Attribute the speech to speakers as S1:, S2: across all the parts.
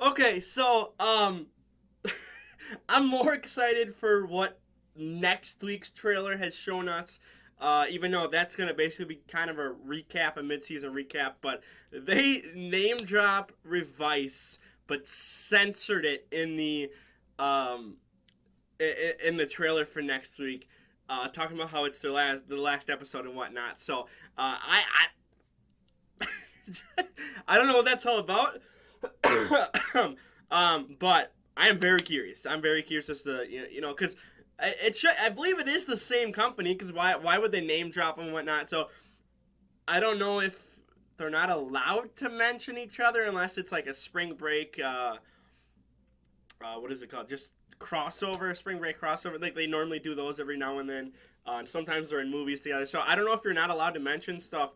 S1: Okay, so I'm more excited for what next week's trailer has shown us. Even though that's gonna basically be kind of a recap, a mid-season recap, but they name drop Revice, but censored it in um in the trailer for next week, talking about how it's the last episode and whatnot. So I don't know what that's all about. But I am very curious. I'm very curious as to because I believe it is the same company. Because why would they name drop and whatnot? So I don't know if they're not allowed to mention each other unless it's like a spring break. What is it called? Just crossover, spring break crossover. Like they normally do those every now and then. Sometimes they're in movies together. So I don't know if you're not allowed to mention stuff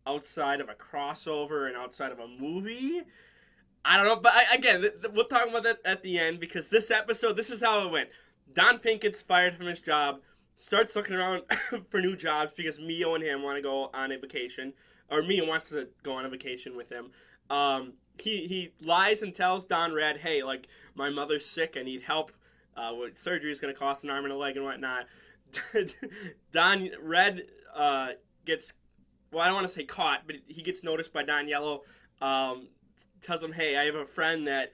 S1: outside of a crossover and outside of a movie. I don't know, but again, we'll talk about that at the end because this episode, this is how it went. Don Pink gets fired from his job, starts looking around for new jobs because Mio and him want to go on a vacation, or Mio wants to go on a vacation with him. He lies and tells Don Red, hey, like, my mother's sick, I need help. What surgery is going to cost an arm and a leg and whatnot. Don Red gets, well, I don't want to say caught, but he gets noticed by Don Yellow. Tells him, hey, I have a friend that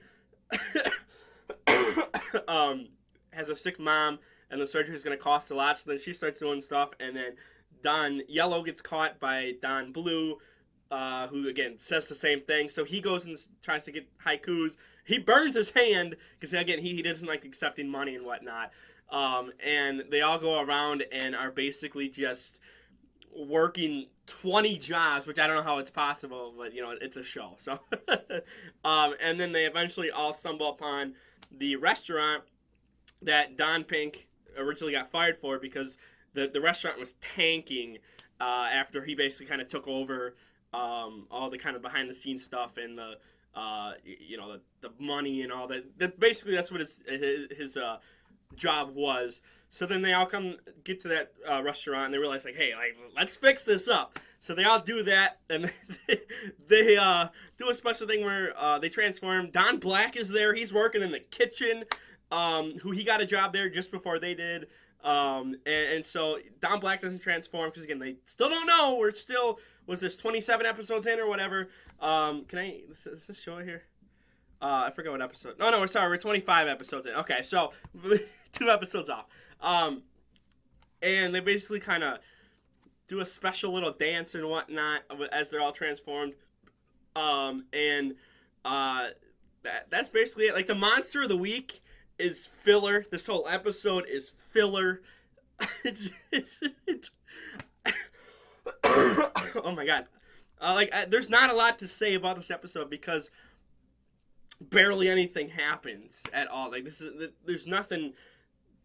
S1: has a sick mom, and the surgery is going to cost a lot. So then she starts doing stuff, and then Don Yellow gets caught by Don Blue, who, again, says the same thing. So he goes and tries to get haikus. He burns his hand, because, again, he doesn't like accepting money and whatnot. And they all go around and are basically just working 20 jobs, which I don't know how it's possible, but it's a show. So, and then they eventually all stumble upon the restaurant that Don Pink originally got fired for because the restaurant was tanking after he basically kind of took over all the kind of behind the scenes stuff and the money and all that. Basically, that's what his job was. So then they all get to that restaurant and they realize, like, hey, like, let's fix this up. So they all do that, and they do a special thing where they transform. Don Black is there. He's working in the kitchen, who he got a job there just before they did. And so Don Black doesn't transform because, again, they still don't know. We're still, was this 27 episodes in or whatever? Is this show here? I forgot what episode. No, we're sorry. We're 25 episodes in. Okay, so 2 episodes off. And they basically kind of do a special little dance and whatnot as they're all transformed. That's basically it. Like, the monster of the week is filler. This whole episode is filler. it's oh my god. There's not a lot to say about this episode because barely anything happens at all. Like, there's nothing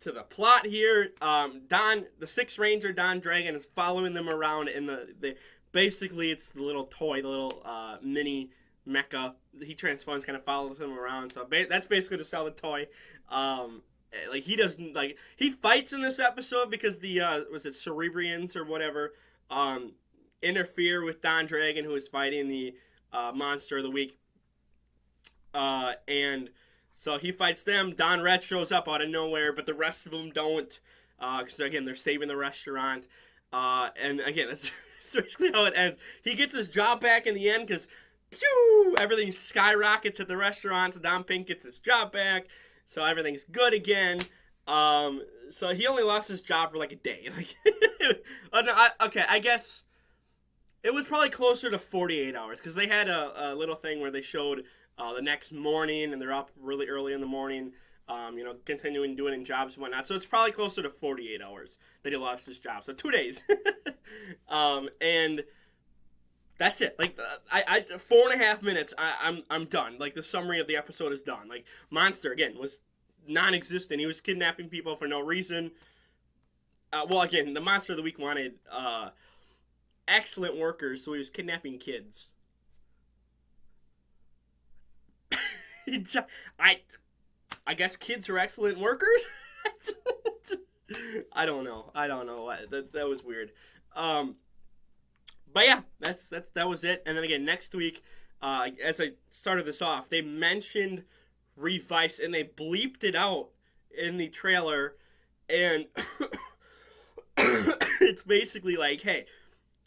S1: to the plot here. The Sixth Ranger, Don Dragon, is following them around in the basically it's the little toy, the little mini mecha. He transforms, kind of follows him around. So that's basically to sell the toy. Like, he doesn't, like, he fights in this episode because the was it Cerebrians or whatever interfere with Don Dragon, who is fighting the monster of the week. And so he fights them. Don Red shows up out of nowhere, but the rest of them don't. Because, again, they're saving the restaurant. And, again, that's basically how it ends. He gets his job back in the end because, pew, everything skyrockets at the restaurant. So Don Pink gets his job back. So everything's good again. So he only lost his job for, like, a day. Like, I guess it was probably closer to 48 hours because they had a little thing where they showed the next morning, and they're up really early in the morning, continuing doing in jobs and whatnot. So it's probably closer to 48 hours that he lost his job. So 2 days. And that's it. Like, 4.5 minutes, I'm done. Like, the summary of the episode is done. Like, Monster, again, was non-existent. He was kidnapping people for no reason. Well, again, the Monster of the Week wanted excellent workers, so he was kidnapping kids. I guess kids are excellent workers. I don't know. That was weird. But yeah, that was it. And then again, next week, as I started this off, they mentioned Revice and they bleeped it out in the trailer, and it's basically like, hey,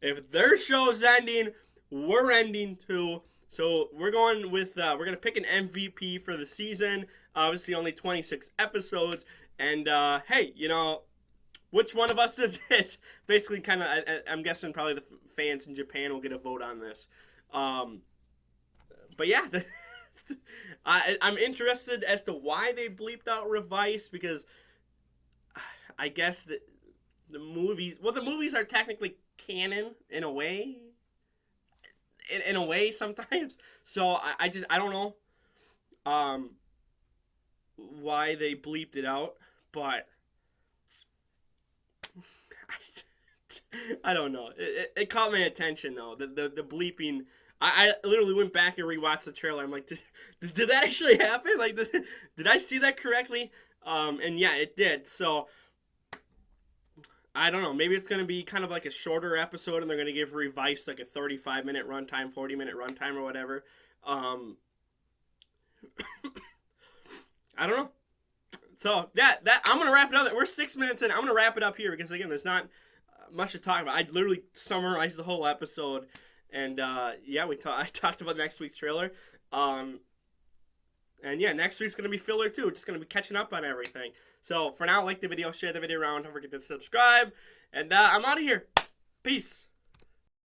S1: if their show's ending, we're ending too. So we're going with we're gonna pick an MVP for the season. Obviously, only 26 episodes, and hey, you know, which one of us is it? Basically, kind of. I'm guessing probably the fans in Japan will get a vote on this. But yeah, I'm interested as to why they bleeped out Revice, because I guess that the movies are technically canon in a way. In a way, sometimes. So I don't know why they bleeped it out, but I don't know. It caught my attention though. The bleeping. I literally went back and rewatched the trailer. I'm like, did that actually happen? Like, did I see that correctly? And yeah, it did. So I don't know. Maybe it's going to be kind of like a shorter episode, and they're going to give Revice like a 35-minute runtime, 40-minute runtime, or whatever. I don't know. So that I'm going to wrap it up. We're 6 minutes in. I'm going to wrap it up here because, again, there's not much to talk about. I literally summarized the whole episode, and yeah, I talked about next week's trailer. And yeah, next week's going to be filler too. Just going to be catching up on everything. So for now, like the video, share the video around. Don't forget to subscribe. And I'm out of here. Peace.